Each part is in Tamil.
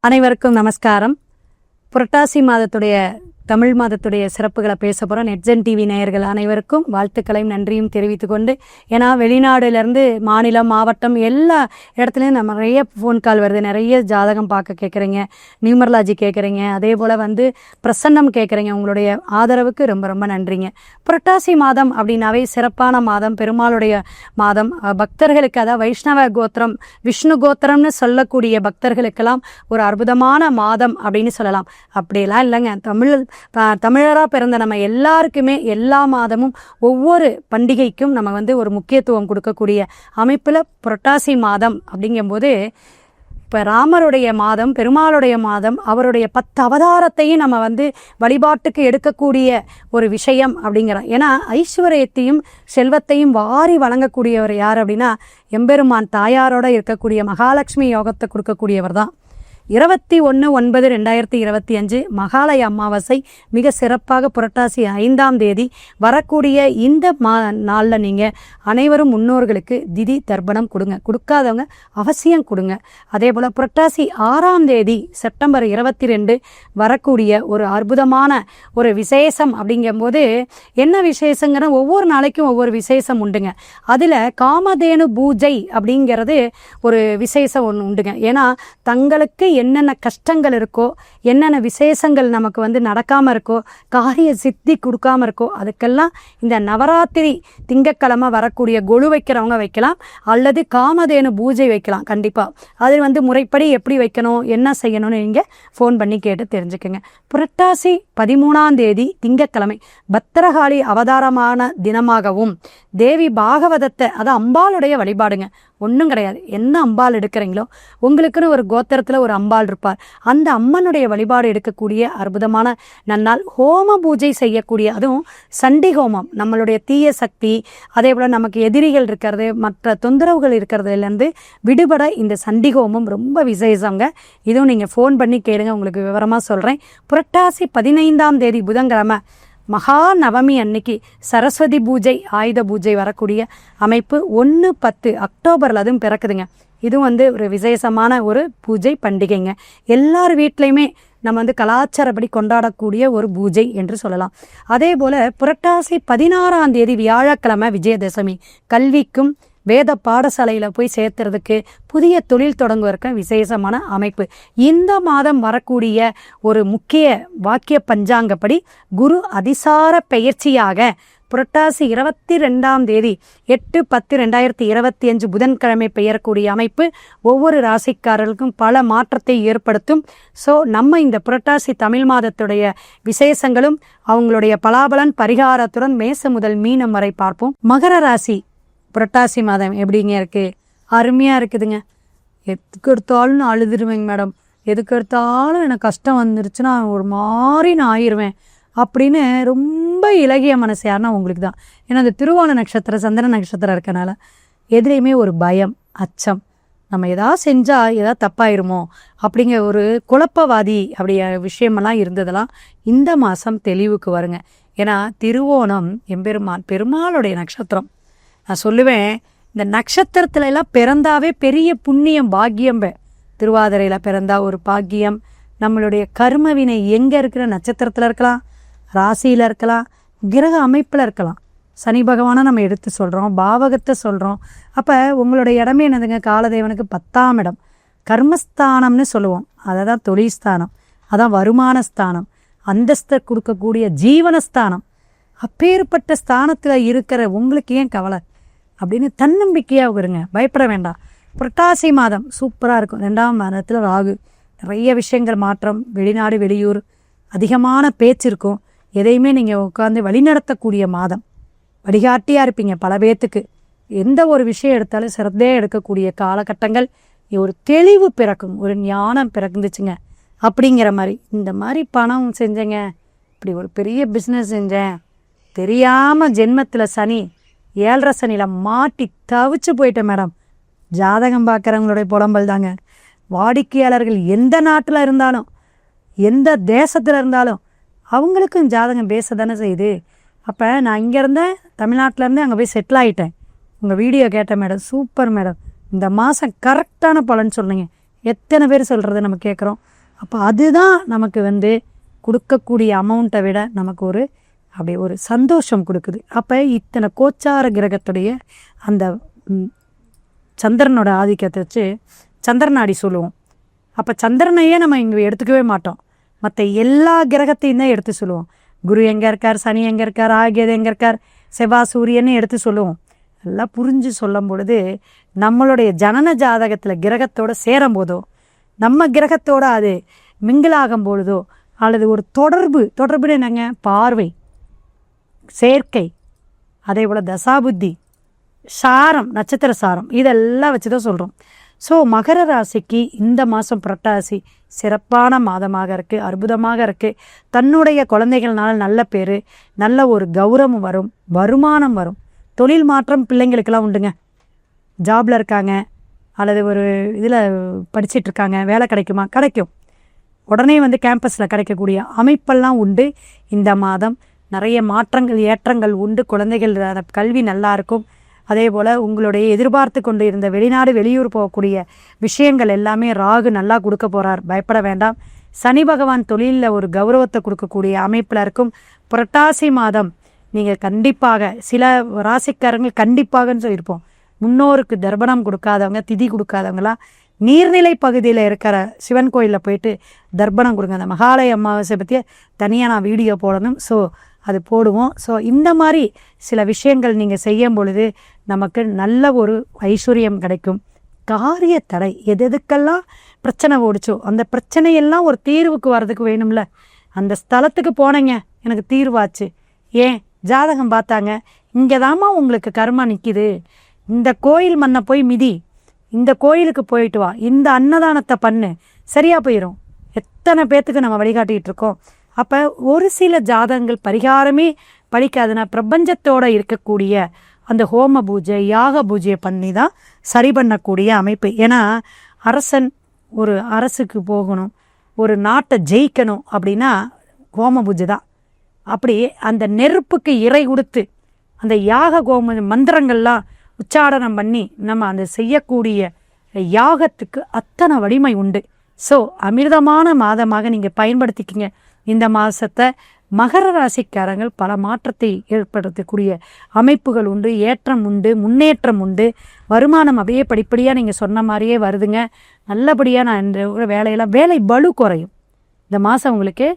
அனைவருக்கும் நமஸ்காரம். புரட்டாசி மாதத்துடைய தமிழ் மாதத்துடைய சிறப்புகளை பேச போகிறோம். நெட்ஜென் டிவி நேயர்கள் அனைவருக்கும் வாழ்த்துக்களையும் நன்றியும் தெரிவித்துக் கொண்டு, ஏன்னா வெளிநாடுலேருந்து மாநிலம் மாவட்டம் எல்லா இடத்துலையும் நம்ம நிறைய ஃபோன் கால் வருது. நிறைய ஜாதகம் பார்க்க கேட்குறீங்க, நியூமரலாஜி கேட்குறீங்க, அதே போல் பிரசன்னம் கேட்குறீங்க. உங்களுடைய ஆதரவுக்கு ரொம்ப ரொம்ப நன்றிங்க. புரட்டாசி மாதம் அப்படின்னாவே சிறப்பான மாதம், பெருமாளுடைய மாதம். பக்தர்களுக்கு, அதாவது வைஷ்ணவ கோத்திரம் விஷ்ணு கோத்திரம்னு சொல்லக்கூடிய பக்தர்களுக்கெல்லாம் ஒரு அற்புதமான மாதம் அப்படின்னு சொல்லலாம். அப்படியெல்லாம் இல்லைங்க, தமிழராக பிறந்த நம்ம எல்லாருக்குமே எல்லா மாதமும் ஒவ்வொரு பண்டிகைக்கும் நம்ம ஒரு முக்கியத்துவம் கொடுக்கக்கூடிய அமைப்பில் புரட்டாசி மாதம் அப்படிங்கும்போது, இப்போ ராமருடைய மாதம், பெருமாளுடைய மாதம், அவருடைய 10 அவதாரத்தையும் நம்ம வழிபாட்டுக்கு எடுக்கக்கூடிய ஒரு விஷயம் அப்படிங்கிறோம். ஏன்னா ஐஸ்வர்யத்தையும் செல்வத்தையும் வாரி வழங்கக்கூடியவர் யார் அப்படின்னா, எம்பெருமான் தாயாரோட இருக்கக்கூடிய மகாலட்சுமி யோகத்தை கொடுக்கக்கூடியவர் தான். 21/9/2025 மகாலய அமாவாசை மிக சிறப்பாக புரட்டாசி 5ஆம் தேதி வரக்கூடிய இந்த நாளில் நீங்கள் அனைவரும் முன்னோர்களுக்கு திதி தர்ப்பணம் கொடுங்க. கொடுக்காதவங்க அவசியம் கொடுங்க. அதே போல் புரட்டாசி 6ஆம் தேதி செப்டம்பர் 22 வரக்கூடிய ஒரு அற்புதமான ஒரு விசேஷம். அப்படிங்கும்போது என்ன விசேஷங்கிற ஒவ்வொரு நாளைக்கும் ஒவ்வொரு விசேஷம் உண்டுங்க. அதில் காமதேனு பூஜை அப்படிங்கிறது ஒரு விசேஷம் ஒன்று உண்டுங்க. ஏன்னா தங்களுக்கு என்னென்ன கஷ்டங்கள் இருக்கோ, என்னென்ன விசேஷங்கள் நமக்கு நடக்காமல் இருக்கோ, காரிய சித்தி கொடுக்காமல் இருக்கோ, அதுக்கெல்லாம் இந்த நவராத்திரி திங்கட்கிழமை வரக்கூடிய கொலு வைக்கிறவங்க வைக்கலாம், அல்லது காமதேனு பூஜை வைக்கலாம். கண்டிப்பாக அது முறைப்படி எப்படி வைக்கணும், என்ன செய்யணும்னு நீங்கள் ஃபோன் பண்ணி கேட்டு தெரிஞ்சுக்கோங்க. புரட்டாசி 13ஆம் தேதி திங்கட்கிழமை பத்திரகாளி அவதாரமான தினமாகவும், தேவி பாகவதத்தை, அது அம்பாளுடைய வழிபாடுங்க, ஒன்றும் கிடையாது. என்ன அம்பாள் எடுக்கிறீங்களோ, உங்களுக்குன்னு ஒரு கோத்திரத்தில் ஒரு அம்பாள் இருப்பார், அந்த அம்மனுடைய வழிபாடு எடுக்கக்கூடிய அற்புதமான நன்னாள். ஹோம பூஜை செய்யக்கூடிய, அதுவும் சண்டி ஹோமம், நம்மளுடைய தீய சக்தி, அதே போல் நமக்கு எதிரிகள் இருக்கிறது, மற்ற தொந்தரவுகள் இருக்கிறதுலேருந்து விடுபட இந்த சண்டி ஹோமம் ரொம்ப விசேஷங்க. இதுவும் நீங்கள் ஃபோன் பண்ணி கேளுங்க, உங்களுக்கு விவரமாக சொல்கிறேன். புரட்டாசி 15ஆம் தேதி புதன்கிழமை மகா நவமி அன்னைக்கு சரஸ்வதி பூஜை, ஆயுத பூஜை வரக்கூடிய அமைப்பு 1/10 அக்டோபரில் அதுவும் பிறக்குதுங்க. இதுவும் ஒரு விசேஷமான ஒரு பூஜை பண்டிகைங்க. எல்லார் வீட்லையுமே நம்ம கலாச்சாரப்படி கொண்டாடக்கூடிய ஒரு பூஜை என்று சொல்லலாம். அதே போல் புரட்டாசி 16ஆம் தேதி வியாழக்கிழமை விஜயதசமி, கல்விக்கும் வேத பாடசாலையில் போய் சேர்த்துறதுக்கு, புதிய தொழில் தொடங்குவதற்கு விசேஷமான அமைப்பு. இந்த மாதம் வரக்கூடிய ஒரு முக்கிய வாக்கிய பஞ்சாங்கப்படி குரு அதிசார பெயர்ச்சியாக புரட்டாசி 22ஆம் தேதி 8/10/2025 புதன்கிழமை பெயரக்கூடிய அமைப்பு ஒவ்வொரு ராசிக்காரர்களுக்கும் பல மாற்றத்தை ஏற்படுத்தும். ஸோ நம்ம இந்த புரட்டாசி தமிழ் மாதத்துடைய விசேஷங்களும் அவங்களுடைய பலாபலன் பரிகாரத்துடன் மேசம் முதல் மீனம் வரை பார்ப்போம். மகர ராசி புரட்டாசி மாதம் எப்படிங்க இருக்குது? அருமையாக இருக்குதுங்க. எதுக்கு எடுத்தாலும் நான் அழுதுருவேங்க மேடம், எதுக்கு எடுத்தாலும் எனக்கு கஷ்டம் வந்துருச்சுன்னா ஒரு மாதிரி நான் ஆயிடுவேன் அப்படின்னு ரொம்ப இலகிய மனசு யாருன்னா உங்களுக்கு தான். ஏன்னா அந்த திருவோண நட்சத்திரம் சந்திர நட்சத்திரம் இருக்கனால எதிரையுமே ஒரு பயம், அச்சம், நம்ம எதாவது செஞ்சால் எதாவது தப்பாயிருமோ அப்படிங்கிற ஒரு குழப்பவாதி அப்படிய விஷயமெல்லாம் இருந்ததெல்லாம் இந்த மாதம் தெளிவுக்கு வருங்க. ஏன்னா திருவோணம் பெருமாளுடைய நட்சத்திரம். நான் சொல்லுவேன், இந்த நட்சத்திரத்துல எல்லாம் பிறந்தாவே பெரிய புண்ணியம், பாக்கியம். திருவாதிரையில் பிறந்தா ஒரு பாக்கியம். நம்மளுடைய கர்மவினை எங்கே இருக்கிற நட்சத்திரத்தில் இருக்கலாம், ராசியில் இருக்கலாம், கிரக அமைப்பில் இருக்கலாம். சனி பகவானை நம்ம எடுத்து சொல்கிறோம், பாவகத்தை சொல்கிறோம். அப்போ உங்களுடைய இடமே என்னதுங்க? காலதேவனுக்கு 10ஆம் இடம், கர்மஸ்தானம்னு சொல்லுவோம். அதை தான் தொழில் ஸ்தானம், அதான் வருமான ஸ்தானம், அந்தஸ்தை கொடுக்கக்கூடிய ஜீவனஸ்தானம். அப்பேற்பட்ட ஸ்தானத்தில் இருக்கிற உங்களுக்கு ஏன் கவலை அப்படின்னு தன்னம்பிக்கையாக இருங்க, பயப்பட வேண்டாம். புரட்டாசி மாதம் சூப்பராக இருக்கும். 2ஆம் மாதத்தில் ராகு, நிறைய விஷயங்கள் மாற்றம், வெளிநாடு வெளியூர், அதிகமான பேச்சு இருக்கும். எதையுமே நீங்கள் உட்காந்து வழிநடத்தக்கூடிய மாதம், வழிகாட்டியாக இருப்பீங்க பல பேர்த்துக்கு. எந்த ஒரு விஷயம் எடுத்தாலும் சிறந்தையாக எடுக்கக்கூடிய காலகட்டங்கள். ஒரு தெளிவு பிறக்கும், ஒரு ஞானம் பிறந்துச்சுங்க அப்படிங்கிற மாதிரி. இந்த மாதிரி பணம் செஞ்சேங்க, இப்படி ஒரு பெரிய பிஸ்னஸ் செஞ்சேன், தெரியாமல் ஜென்மத்தில் சனி 7.5 சனியில் மாட்டி தவிச்சு போயிட்டேன் மேடம். ஜாதகம் பார்க்குறவங்களுடைய புலம்பல் தாங்க. வாடிக்கையாளர்கள் எந்த நாட்டில் இருந்தாலும், எந்த தேசத்தில் இருந்தாலும் அவங்களுக்கும் ஜாதகம் பேச தானே செய்யுது. அப்போ நான் இங்கே இருந்தேன், தமிழ்நாட்டிலேருந்தே அங்கே போய் செட்டில் ஆகிட்டேன். உங்கள் வீடியோ கேட்டேன் மேடம், சூப்பர் மேடம், இந்த மாதம் கரெக்டான பலன் சொன்னீங்க, எத்தனை பேர் சொல்கிறத நம்ம கேட்குறோம். அப்போ அதுதான் நமக்கு கொடுக்கக்கூடிய அமௌண்ட்டை விட நமக்கு அப்படி ஒரு சந்தோஷம் கொடுக்குது. அப்போ இத்தனை கோச்சார கிரகத்துடைய அந்த சந்திரனோட ஆதிக்கத்தை வச்சு சந்திரநாடி சொல்லுவோம். அப்போ சந்திரனையே நம்ம இங்கே எடுத்துக்கவே மாட்டோம், மற்ற எல்லா கிரகத்தையும் தான் எடுத்து சொல்லுவோம். குரு எங்கே இருக்கார், சனி எங்கே இருக்கார், ஆகியது எங்கே இருக்கார், செவ்வாய் சூரியன்னு எடுத்து சொல்லுவோம். எல்லாம் புரிஞ்சு சொல்லும் பொழுது நம்மளுடைய ஜனன ஜாதகத்தில் கிரகத்தோடு சேரும் போதோ, நம்ம கிரகத்தோடு அது மிங்கிளாகும் பொழுதோ, அல்லது ஒரு தொடர்புன்னு என்னங்க, பார்வை, சேர்க்கை, அதே போல் தசாபுத்தி, சாரம், நட்சத்திர சாரம், இதெல்லாம் வச்சு தான் சொல்கிறோம். ஸோ மகர ராசிக்கு இந்த மாதம் புரட்டாசி சிறப்பான மாதமாக இருக்குது, அற்புதமாக இருக்குது. தன்னுடைய குழந்தைகள்னால நல்ல பேர், நல்ல ஒரு கௌரவம் வரும், வருமானம் வரும், தொழில் மாற்றம் பிள்ளைங்களுக்கெல்லாம் உண்டுங்க. ஜாபில் இருக்காங்க அல்லது ஒரு இதில் படிச்சிட்ருக்காங்க, வேலை கிடைக்குமா, கிடைக்கும். உடனே கேம்பஸில் கிடைக்கக்கூடிய அமைப்பெல்லாம் உண்டு. இந்த மாதம் நிறைய மாற்றங்கள் ஏற்றங்கள் உண்டு. குழந்தைகள் கல்வி நல்லா இருக்கும். அதே போல் உங்களுடைய எதிர்பார்த்து கொண்டு இருந்த வெளிநாடு வெளியூர் போகக்கூடிய விஷயங்கள் எல்லாமே ராகு நல்லா கொடுக்க போகிறார், பயப்பட வேண்டாம். சனி பகவான் தொழிலில் ஒரு கௌரவத்தை கொடுக்கக்கூடிய அமைப்பில் இருக்கும். புரட்டாசி மாதம் நீங்கள் கண்டிப்பாக, சில ராசிக்காரங்க கண்டிப்பாகன்னு சொல்லியிருப்போம், முன்னோருக்கு தர்ப்பணம் கொடுக்காதவங்க, திதி கொடுக்காதவங்களாம் நீர்நிலை பகுதியில் இருக்கிற சிவன் கோயிலில் போயிட்டு தர்ப்பணம் கொடுங்க. அந்த மகாலய அமாவாசை பற்றி தனியாக நான் வீடியோ போடணும், ஸோ அது போடுவோம். ஸோ இந்த மாதிரி சில விஷயங்கள் நீங்கள் செய்யும் பொழுது நமக்கு நல்ல ஒரு ஐஸ்வர்யம் கிடைக்கும். காரிய தடை எதுக்கெல்லாம் பிரச்சனை ஓடிச்சோ அந்த பிரச்சனையெல்லாம் ஒரு தீர்வுக்கு வர்றதுக்கு வேணும்ல. அந்த ஸ்தலத்துக்கு போனேங்க, எனக்கு தீர்வாச்சு. ஏன் ஜாதகம் பார்த்தாங்க, இங்கே தாம்மா உங்களுக்கு கர்மா நிற்கிது, இந்த கோயில் மண்ணை போய் மிதி, இந்த கோயிலுக்கு போயிட்டு வா, இந்த அன்னதானத்தை பண்ணு, சரியாக போயிடும். எத்தனை பேர்த்துக்கு நம்ம வழிகாட்டிகிட்டு இருக்கோம். அப்போ ஒரு சில ஜாதகங்கள் பரிகாரமே படிக்காதுன்னா பிரபஞ்சத்தோடு இருக்கக்கூடிய அந்த ஹோம பூஜை, யாக பூஜையை பண்ணி தான் சரி பண்ணக்கூடிய அமைப்பு. ஏன்னா அரசன் ஒரு அரசுக்கு போகணும், ஒரு நாட்டை ஜெயிக்கணும் அப்படின்னா ஹோம பூஜை தான். அப்படி அந்த நெருப்புக்கு இறை கொடுத்து அந்த யாக கோம மந்திரங்கள்லாம் உச்சாடனம் பண்ணி நம்ம அந்த செய்யக்கூடிய யாகத்துக்கு அத்தனை வலிமை உண்டு. ஸோ அமிர்தமான மாதமாக நீங்கள் பயன்படுத்திக்கிங்க இந்த மாதத்தை. மகர ராசிக்காரங்கள் பல மாற்றத்தை ஏற்படுத்தக்கூடிய அமைப்புகள் உண்டு, ஏற்றம் உண்டு, முன்னேற்றம் உண்டு, வருமானம் அப்படியே படிப்படியாக நீங்கள் சொன்ன மாதிரியே வருதுங்க. நல்லபடியாக நான் இந்த வேலை பளு குறையும். இந்த மாதம் உங்களுக்கு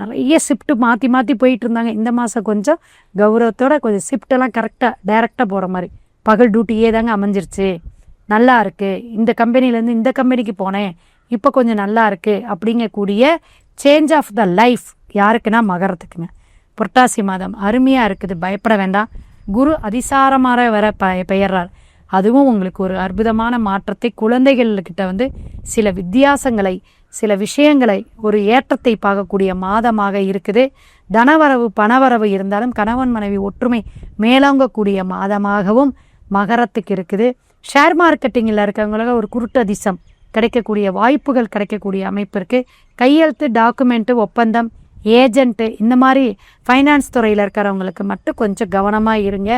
நிறைய ஷிஃப்ட்டு மாற்றி மாற்றி போயிட்டு இருந்தாங்க. இந்த மாதம் கொஞ்சம் கௌரவத்தோட கொஞ்சம் ஷிஃப்டெல்லாம் கரெக்டாக டைரெக்டாக போகிற மாதிரி பகல் டியூட்டியே தாங்க அமைஞ்சிருச்சு, நல்லா இருக்குது. இந்த கம்பெனிலேருந்து இந்த கம்பெனிக்கு போனேன், இப்போ கொஞ்சம் நல்லா இருக்குது அப்படிங்கக்கூடிய சேஞ்ச் ஆஃப் த லைஃப் யாருக்குன்னா மகரத்துக்குங்க. புரட்டாசி மாதம் அருமையாக இருக்குது, பயப்பட வேண்டாம். குரு அதிசாரமாக வர பெயர்றார், அதுவும் உங்களுக்கு ஒரு அற்புதமான மாற்றத்தை, குழந்தைகள்கிட்ட சில வித்தியாசங்களை, சில விஷயங்களை, ஒரு ஏற்றத்தை பார்க்கக்கூடிய மாதமாக இருக்குது. தனவரவு பணவரவு இருந்தாலும் கணவன் மனைவி ஒற்றுமை மேலோங்கக்கூடிய மாதமாகவும் மகரத்துக்கு இருக்குது. ஷேர் மார்க்கெட்டிங்கில் இருக்கவங்களுக்கு ஒரு குருட்டதிசம் கிடைக்கக்கூடிய வாய்ப்புகள் கிடைக்கக்கூடிய அமைப்பு இருக்குது. கையெழுத்து, டாக்குமெண்ட்டு, ஒப்பந்தம், ஏஜென்ட்டு, இந்த மாதிரி ஃபைனான்ஸ் துறையில் இருக்கிறவங்களுக்கு மட்டும் கொஞ்சம் கவனமாக இருங்க.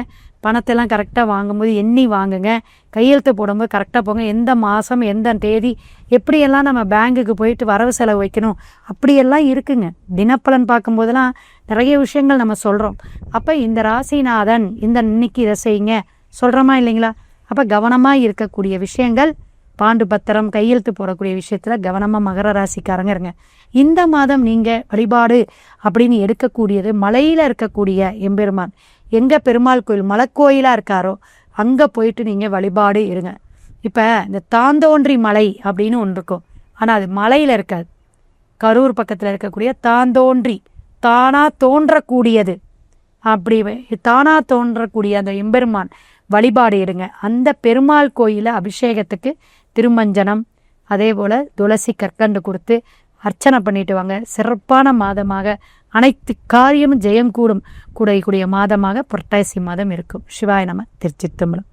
பணத்தெல்லாம் கரெக்டாக வாங்கும்போது எண்ணி வாங்குங்க, கையெழுத்து போடும்போது கரெக்டாக போங்க. எந்த மாதம் எந்த தேதி எப்படியெல்லாம் நம்ம பேங்குக்கு போயிட்டு வரவு செலவு வைக்கணும் அப்படியெல்லாம் இருக்குங்க. தினப்பலன் பார்க்கும்போதெல்லாம் நிறைய விஷயங்கள் நம்ம சொல்கிறோம். அப்போ இந்த ராசிநாதன் இன்னைக்கு இதை செய்யுங்க சொல்கிறோமா இல்லைங்களா? அப்போ கவனமாக இருக்கக்கூடிய விஷயங்கள், பாண்டு பத்திரம், கையெழுத்து போடக்கூடிய விஷயத்தில் கவனமாக மகர ராசிக்காரங்க இருங்க. இந்த மாதம் நீங்கள் வழிபாடு அப்படின்னு எடுக்கக்கூடியது மலையில் இருக்கக்கூடிய எம்பெருமான், எங்கே பெருமாள் கோயில் மலைக்கோயிலாக இருக்காரோ அங்கே போயிட்டு நீங்கள் வழிபாடு இருங்க. இப்போ இந்த தாந்தோன்றி மலை அப்படின்னு ஒன்று இருக்கும், ஆனால் அது மலையில் இருக்காது. கரூர் பக்கத்தில் இருக்கக்கூடிய தாந்தோன்றி, தானாக தோன்றக்கூடியது, அப்படி தானாக தோன்றக்கூடிய அந்த எம்பெருமான் வழிபாடு எடுங்க. அந்த பெருமாள் கோயில அபிஷேகத்துக்கு திருமஞ்சனம், அதே போல் துளசி கற்கண்டு கொடுத்து அர்ச்சனை பண்ணிட்டு வாங்க. சிறப்பான மாதமாக அனைத்து காரியமும் ஜெயம் கூடும் கூடக்கூடிய மாதமாக புரட்டாசி மாதம் இருக்கும். சிவாய நம. திருச்சிற்றம்பலம்.